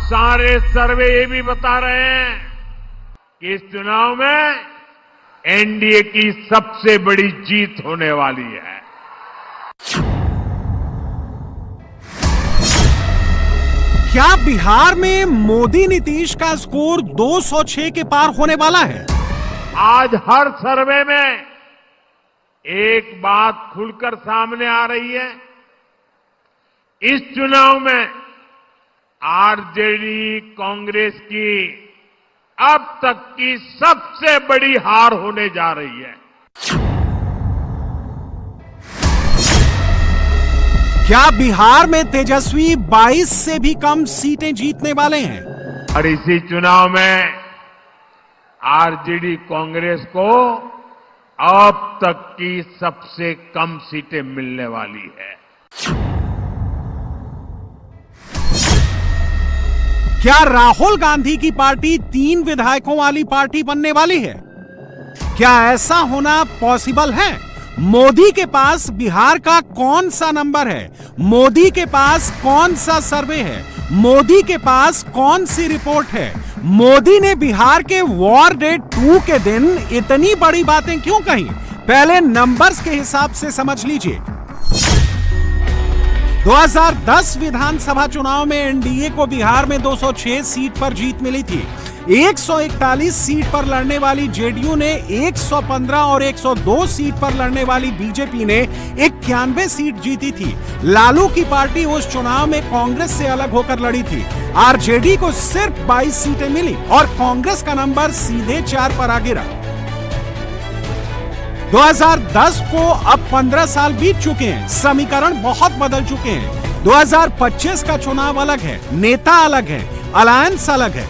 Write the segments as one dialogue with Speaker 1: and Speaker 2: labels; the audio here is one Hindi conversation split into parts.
Speaker 1: सारे सर्वे ये भी बता रहे हैं कि इस चुनाव में एनडीए की सबसे बड़ी जीत होने वाली है।
Speaker 2: क्या बिहार में मोदी नीतीश का स्कोर 206 के पार होने वाला है?
Speaker 1: आज हर सर्वे में एक बात खुलकर सामने आ रही है। इस चुनाव में आरजेडी कांग्रेस की अब तक की सबसे बड़ी हार होने जा रही है।
Speaker 2: क्या बिहार में तेजस्वी 22 से भी कम सीटें जीतने वाले हैं?
Speaker 1: और इसी चुनाव में आरजेडी कांग्रेस को अब तक की सबसे कम सीटें मिलने वाली है।
Speaker 2: क्या राहुल गांधी की पार्टी 3 विधायकों वाली पार्टी बनने वाली है? क्या ऐसा होना पॉसिबल है? मोदी के पास बिहार का कौन सा नंबर है? मोदी के पास कौन सा सर्वे है? मोदी के पास कौन सी रिपोर्ट है? मोदी ने बिहार के वॉर डे 2 के दिन इतनी बड़ी बातें क्यों कही? पहले नंबर्स के हिसाब से समझ लीजिए। 2010 विधानसभा चुनाव में एनडीए को बिहार में 206 सीट पर जीत मिली थी। 141 सीट पर लड़ने वाली जेडीयू ने 115 और 102 सीट पर लड़ने वाली बीजेपी ने 91 सीट जीती थी। लालू की पार्टी उस चुनाव में कांग्रेस से अलग होकर लड़ी थी। आरजेडी को सिर्फ 22 सीटें मिली और कांग्रेस का नंबर सीधे 4 पर आ गिरा। 2010 को अब 15 साल बीत चुके हैं, समीकरण बहुत बदल चुके हैं। 2025 का चुनाव अलग है, नेता अलग है, अलायंस अलग है।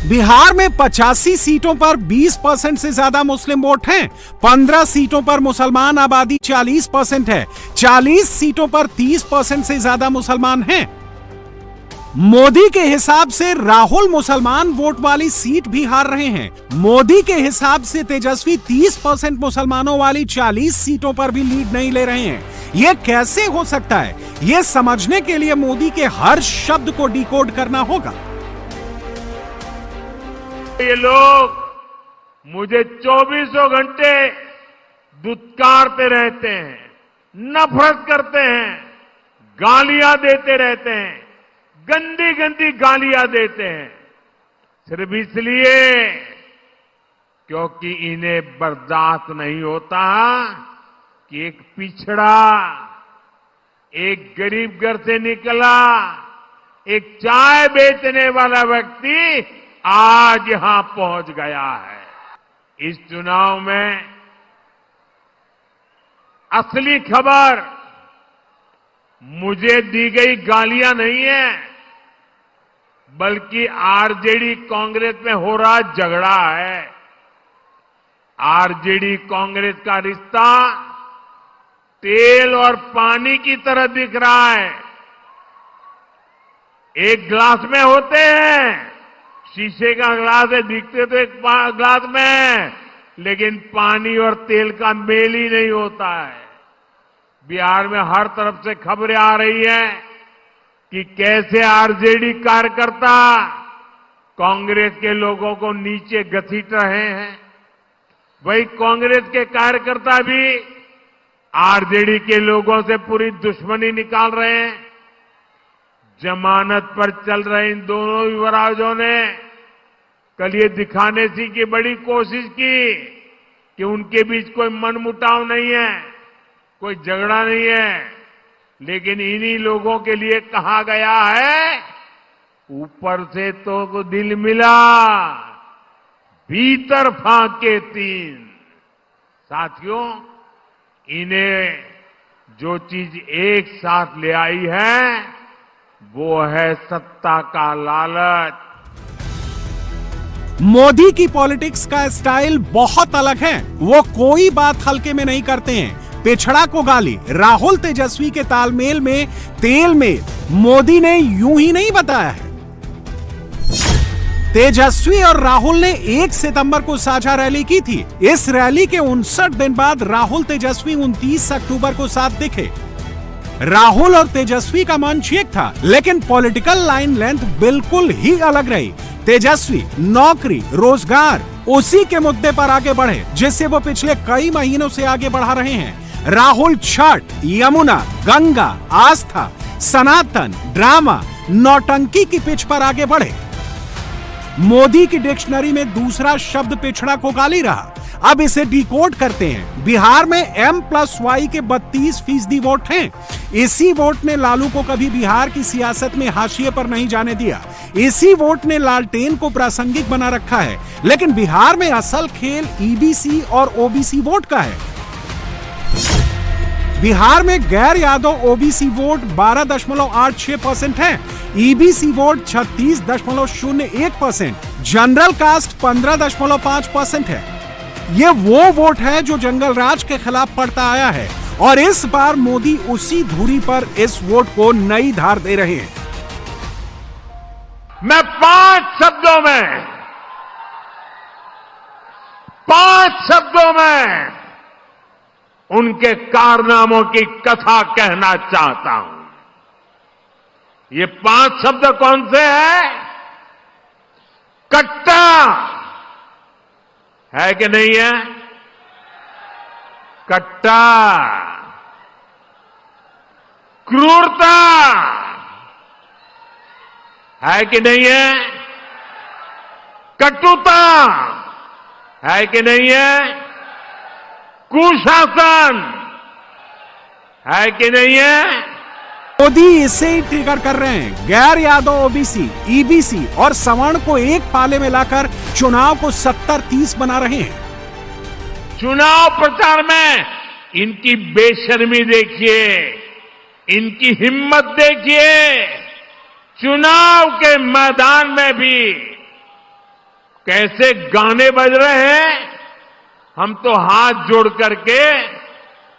Speaker 2: बिहार में 85 सीटों पर 20% से ज्यादा मुस्लिम वोट हैं। 15 सीटों पर मुसलमान आबादी 40% है। 40 सीटों पर 30% से ज्यादा मुसलमान हैं। मोदी के हिसाब से राहुल मुसलमान वोट वाली सीट भी हार रहे हैं। मोदी के हिसाब से तेजस्वी 30% मुसलमानों वाली 40 सीटों पर भी लीड नहीं ले रहे हैं। यह कैसे हो सकता है? यह समझने के लिए मोदी के हर शब्द को डिकोड करना होगा।
Speaker 1: ये लोग मुझे 24 घंटे दुत्कारते रहते हैं, नफरत करते हैं, गालियां देते रहते हैं, गंदी गंदी गालियां देते हैं, सिर्फ इसलिए क्योंकि इन्हें बर्दाश्त नहीं होता कि एक पिछड़ा, एक गरीब घर से निकला, एक चाय बेचने वाला व्यक्ति आज यहां पहुंच गया है। इस चुनाव में असली खबर मुझे दी गई गालियां नहीं है, बल्कि आरजेडी कांग्रेस में हो रहा झगड़ा है। आरजेडी कांग्रेस का रिश्ता तेल और पानी की तरह दिख रहा है। एक ग्लास में होते हैं, शीशे का ग्लास है, दिखते तो एक ग्लास में, लेकिन पानी और तेल का मेल ही नहीं होता है। बिहार में हर तरफ से खबरें आ रही हैं कि कैसे आरजेडी कार्यकर्ता कांग्रेस के लोगों को नीचे घसीट रहे हैं। वही कांग्रेस के कार्यकर्ता भी आरजेडी के लोगों से पूरी दुश्मनी निकाल रहे हैं। जमानत पर चल रहे इन दोनों युवराजों ने कल ये दिखाने की बड़ी कोशिश की कि उनके बीच कोई मनमुटाव नहीं है, कोई झगड़ा नहीं है, लेकिन इन्हीं लोगों के लिए कहा गया है, ऊपर से तो दिल मिला, भीतर फाके 3। साथियों, इन्हें जो चीज एक साथ ले आई है वो है सत्ता का लालच।
Speaker 2: मोदी की पॉलिटिक्स का स्टाइल बहुत अलग है। वो कोई बात हल्के में नहीं करते हैं। पिछड़ा को गाली, राहुल तेजस्वी के तालमेल में तेल में मोदी ने यूं ही नहीं बताया है। तेजस्वी और राहुल ने 1 सितंबर को साझा रैली की थी। इस रैली के 59 दिन बाद राहुल तेजस्वी 29 अक्टूबर को साथ दिखे। राहुल और तेजस्वी का मंच एक था, लेकिन पॉलिटिकल लाइन लेंथ बिल्कुल ही अलग रही। तेजस्वी नौकरी, रोजगार, उसी के मुद्दे पर आगे बढ़े जिससे वो पिछले कई महीनों से आगे बढ़ा रहे हैं। राहुल छठ, यमुना, गंगा, आस्था, सनातन, ड्रामा, नौटंकी की पिच पर आगे बढ़े। मोदी की डिक्शनरी में दूसरा शब्द पिछड़ा को गाली रहा। अब इसे डिकोड करते हैं। बिहार में M+Y के 32% वोट हैं। इसी वोट ने लालू को कभी बिहार की सियासत में हाशिए पर नहीं जाने दिया। इसी वोट ने लालटेन को प्रासंगिक बना रखा है। लेकिन बिहार में असल खेल EBC और OBC वोट का है। बिहार में गैर यादव OBC वोट 12.86% है। EBC वोट 36.01%, जनरल कास्ट 15.5% है। ये वो वोट है जो जंगल राज के खिलाफ पड़ता आया है और इस बार मोदी उसी धुरी पर इस वोट को नई धार दे रहे हैं।
Speaker 1: मैं 5 शब्दों में उनके कारनामों की कथा कहना चाहता हूं। ये 5 शब्द कौन से हैं? कट्टा है कि नहीं है? कट्टा, क्रूरता है कि नहीं है? कटुता है कि नहीं है? कुशासन है कि नहीं है?
Speaker 2: मोदी इसे ही ट्रिगर कर रहे हैं। गैर यादव OBC, EBC और सवर्ण को एक पाले में लाकर चुनाव को 70-30 बना रहे हैं।
Speaker 1: चुनाव प्रचार में इनकी बेशर्मी देखिए, इनकी हिम्मत देखिए। चुनाव के मैदान में भी कैसे गाने बज रहे हैं। हम तो हाथ जोड़ करके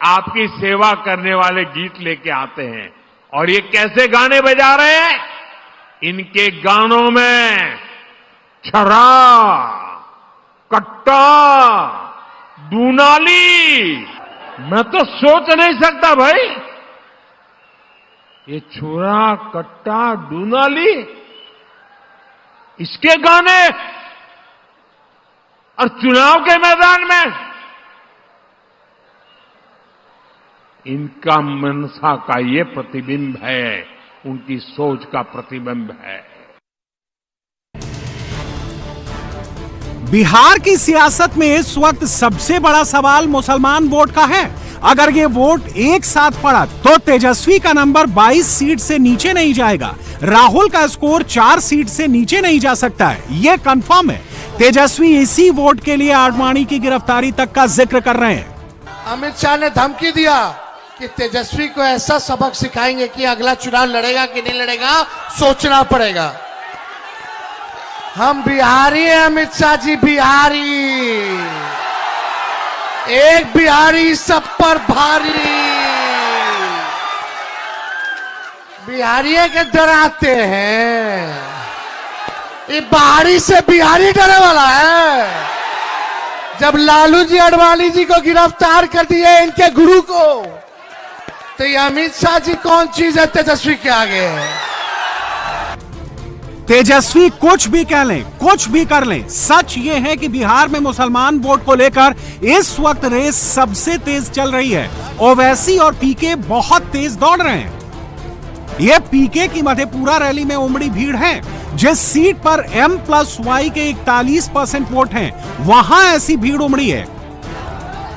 Speaker 1: आपकी सेवा करने वाले गीत लेके आते हैं और ये कैसे गाने बजा रहे हैं? इनके गानों में छरा, कट्टा, दूनाली, मैं तो सोच नहीं सकता भाई। ये छुरा, कट्टा, दूनाली, इसके गाने और चुनाव के मैदान में इनका मनसा का ये प्रतिबिंब है, उनकी सोच का प्रतिबिंब है।
Speaker 2: बिहार की सियासत में इस वक्त सबसे बड़ा सवाल मुसलमान वोट का है। अगर ये वोट एक साथ पड़ा तो तेजस्वी का नंबर 22 सीट से नीचे नहीं जाएगा। राहुल का स्कोर 4 सीट से नीचे नहीं जा सकता है, ये कंफर्म है। तेजस्वी इसी वोट के लिए आडवाणी की गिरफ्तारी तक का जिक्र कर रहे हैं।
Speaker 3: अमित शाह ने धमकी दिया कि तेजस्वी को ऐसा सबक सिखाएंगे कि अगला चुनाव लड़ेगा कि नहीं लड़ेगा सोचना पड़ेगा। हम बिहारी हैं अमित शाह जी, बिहारी। एक बिहारी सब पर भारी। बिहारी के डराते हैं, ये बाहरी से बिहारी डरने वाला है। जब लालू जी आडवाणी जी को गिरफ्तार कर दिए, इनके गुरु को, तो ये अमित शाह जी कौन चीज है तेजस्वी के आगे?
Speaker 2: तेजस्वी कुछ भी कह लें, कुछ भी कर लें, सच ये है कि बिहार में मुसलमान वोट को लेकर इस वक्त रेस सबसे तेज चल रही है। ओवैसी और पीके बहुत तेज दौड़ रहे हैं। ये पीके की मधेपुरा रैली में उमड़ी भीड़ है। जिस सीट पर M+Y के 41% वोट हैं, वहां ऐसी भीड़ उमड़ी है।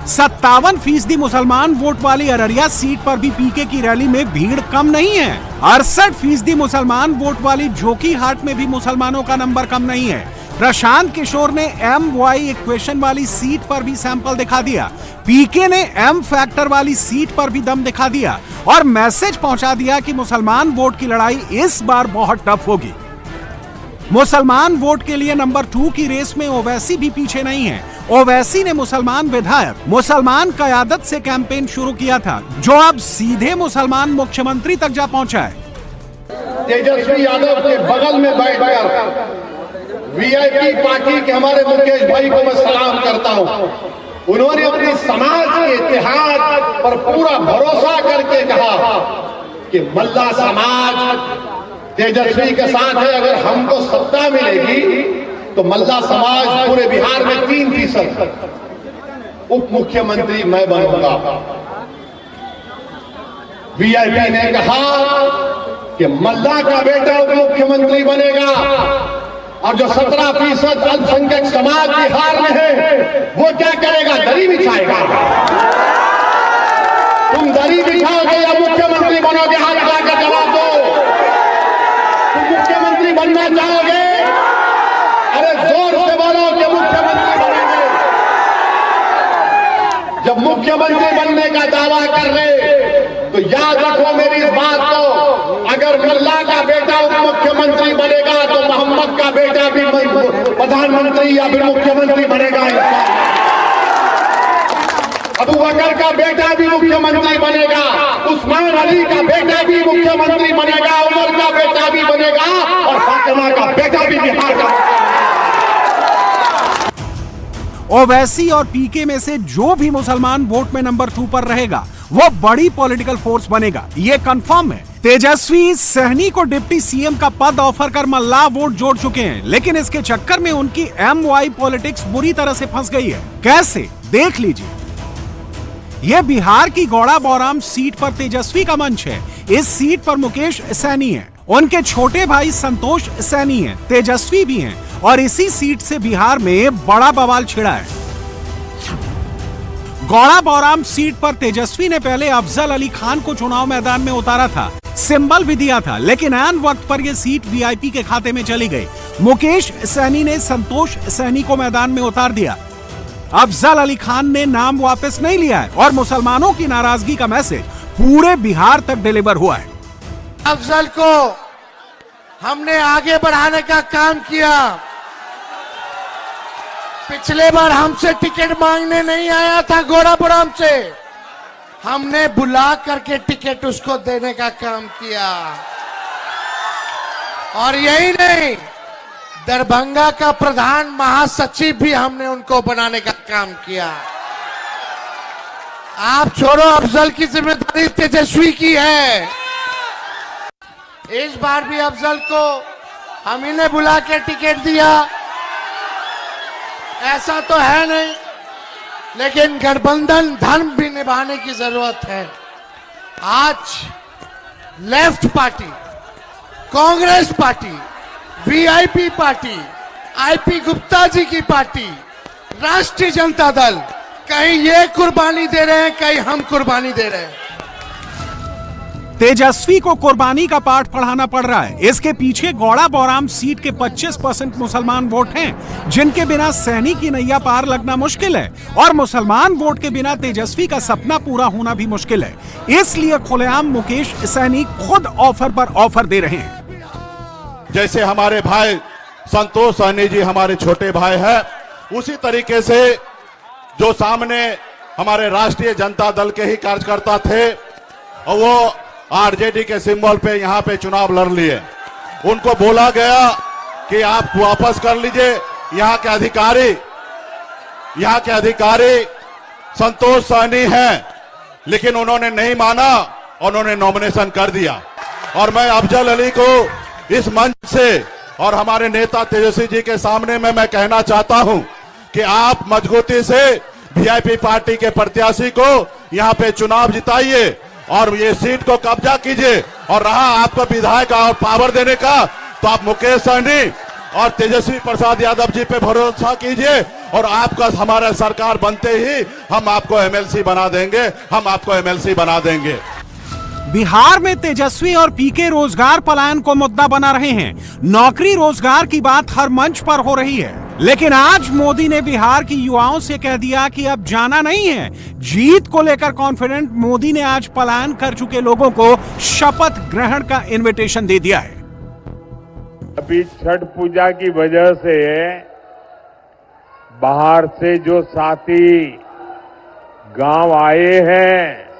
Speaker 2: 57% मुसलमान वोट वाली अररिया सीट पर भी पीके की रैली में भीड़ कम नहीं है। 68% मुसलमान वोट वाली जोकीहाट में भी मुसलमानों का नंबर कम नहीं है। प्रशांत किशोर ने MY इक्वेशन वाली सीट पर भी सैंपल दिखा दिया। पीके ने M फैक्टर वाली सीट पर भी दम दिखा दिया और मैसेज पहुंचा दिया कि मुसलमान वोट की लड़ाई इस बार बहुत टफ होगी। मुसलमान वोट के लिए नंबर 2 की रेस में ओवैसी भी पीछे नहीं है। ओवैसी ने मुसलमान विधायक, मुसलमान क़यादत से कैंपेन शुरू किया था, जो अब सीधे मुसलमान मुख्यमंत्री तक जा पहुंचा है।
Speaker 4: तेजस्वी यादव के बगल में बैठकर VIP पार्टी के हमारे मुकेश भाई को मैं सलाम करता हूं। उन्होंने अपने समाज के इतिहास पर पूरा भरोसा करके कहा कि मल्ला समाज तेजस्वी के साथ है। अगर हमको सत्ता मिलेगी तो मल्ला समाज पूरे बिहार में 3% उप मुख्यमंत्री मैं बनूंगा। वीआईपी ने कहा कि मल्ला का बेटा उप मुख्यमंत्री बनेगा और जो 17% अल्पसंख्यक समाज बिहार में है वो क्या करेगा? दरी बिछाएगा। तुम दरी बिछाओगे या मुख्यमंत्री बनोगे? हाथ लगाकर जवाब दो। तुम मुख्यमंत्री बनना चाहोगे? अरे जोर से बोलो कि मुख्यमंत्री बनेंगे। जब मुख्यमंत्री बनने का दावा कर रहे तो याद रखो मेरी इस बात को, अगर मल्ला का बेटा उप मुख्यमंत्री बनेगा तो मोहम्मद का बेटा भी प्रधानमंत्री या फिर मुख्यमंत्री बनेगा। अबू बकर का बेटा भी मुख्यमंत्री बनेगा, उस्मान अली का बेटा भी मुख्यमंत्री बनेगा, उमर का बेटा भी बनेगा और फातिमा का बेटा भी बिहार का।
Speaker 2: ओवैसी और पीके में से जो भी मुसलमान वोट में नंबर 2 पर रहेगा वो बड़ी पॉलिटिकल फोर्स बनेगा, ये कंफर्म है। तेजस्वी सहनी को डिप्टी सीएम का पद ऑफर कर मल्लाह वोट जोड़ चुके हैं, लेकिन इसके चक्कर में उनकी MY पॉलिटिक्स बुरी तरह से फंस गई है। कैसे? देख लीजिए। यह बिहार की गौड़ा बौराम सीट पर तेजस्वी का मंच है। इस सीट पर मुकेश सैनी है, उनके छोटे भाई संतोष सैनी हैं, तेजस्वी भी हैं और इसी सीट से बिहार में बड़ा बवाल छिड़ा है। गौड़ा बौराम सीट पर तेजस्वी ने पहले अफजल अली खान को चुनाव मैदान में उतारा था, सिंबल भी दिया था, लेकिन ऐन वक्त पर यह सीट वीआईपी के खाते में चली गई। मुकेश सैनी ने संतोष सैनी को मैदान में उतार दिया। अफजल अली खान ने नाम वापस नहीं लिया है और मुसलमानों की नाराजगी का मैसेज पूरे बिहार तक डिलीवर हुआ है।
Speaker 3: अफजल को हमने आगे बढ़ाने का काम किया। पिछले बार हमसे टिकट मांगने नहीं आया था गौड़ाबौराम से, हमने बुला करके टिकट उसको देने का काम किया। और यही नहीं, दरभंगा का प्रधान महासचिव भी हमने उनको बनाने का काम किया। आप छोड़ो, अफजल की जिम्मेदारी तेजस्वी की है। इस बार भी अफजल को हम ही ने बुला के टिकट दिया, ऐसा तो है नहीं, लेकिन गठबंधन धर्म भी निभाने की जरूरत है। आज left party, Congress party, VIP party, IP Gupta ji की पार्टी, राष्ट्रीय जनता दल, कहीं ये कुर्बानी दे रहे हैं, कहीं हम कुर्बानी दे रहे हैं।
Speaker 2: तेजस्वी को कुर्बानी का पाठ पढ़ाना पड़ रहा है। इसके पीछे गौड़ा बौराम सीट के 25% मुसलमान वोट हैं, जिनके बिना सैनी की नैया पार लगना मुश्किल है और मुसलमान वोट के बिना तेजस्वी का सपना पूरा होना भी मुश्किल है। इसलिए खुलेआम मुकेश सैनी खुद ऑफर पर ऑफर दे रहे हैं।
Speaker 5: जैसे हमारे भाई संतोष सैनी जी हमारे छोटे भाई हैं, उसी तरीके से जो सामने हमारे राष्ट्रीय जनता दल के ही कार्यकर्ता थे और वो आरजेडी के सिंबल पे यहाँ पे चुनाव लड़ लिए, उनको बोला गया कि आप वापस कर लीजिए। यहाँ के अधिकारी संतोष सैनी हैं, लेकिन उन्होंने नहीं माना, उन्होंने नॉमिनेशन कर दिया। और मैं अफजल अली को इस मंच से और हमारे नेता तेजस्वी जी के सामने में मैं कहना चाहता हूं कि आप मजबूती से वीआईपी पार्टी के प्रत्याशी को यहाँ पे चुनाव जिताइए और ये सीट को कब्जा कीजिए। और रहा आपको विधायक और पावर देने का, तो आप मुकेश सहनी और तेजस्वी प्रसाद यादव जी पे भरोसा कीजिए और आपका हमारा सरकार बनते ही हम आपको एमएलसी बना देंगे, हम आपको एमएलसी बना देंगे।
Speaker 2: बिहार में तेजस्वी और पीके रोजगार पलायन को मुद्दा बना रहे हैं। नौकरी रोजगार की बात हर मंच पर हो रही है, लेकिन आज मोदी ने बिहार की युवाओं से कह दिया कि अब जाना नहीं है। जीत को लेकर कॉन्फिडेंट मोदी ने आज पलायन कर चुके लोगों को शपथ ग्रहण का इनविटेशन दे दिया है।
Speaker 1: अभी छठ पूजा की वजह से बाहर से जो साथी गांव आए हैं,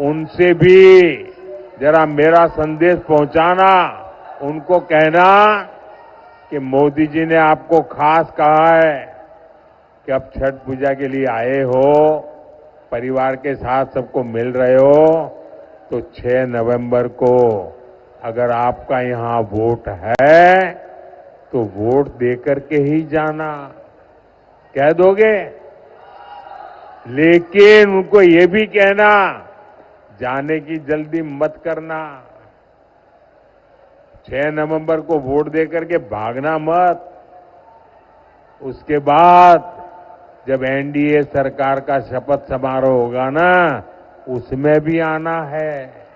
Speaker 1: उनसे भी जरा मेरा संदेश पहुंचाना, उनको कहना कि मोदी जी ने आपको खास कहा है कि अब छठ पूजा के लिए आए हो, परिवार के साथ सबको मिल रहे हो, तो 6 नवंबर को अगर आपका यहां वोट है तो वोट देकर के ही जाना। कह दोगे? लेकिन उनको ये भी कहना, जाने की जल्दी मत करना। 6 नवंबर को वोट देकर के भागना मत। उसके बाद जब एनडीए सरकार का शपथ समारोह होगा ना, उसमें भी आना है।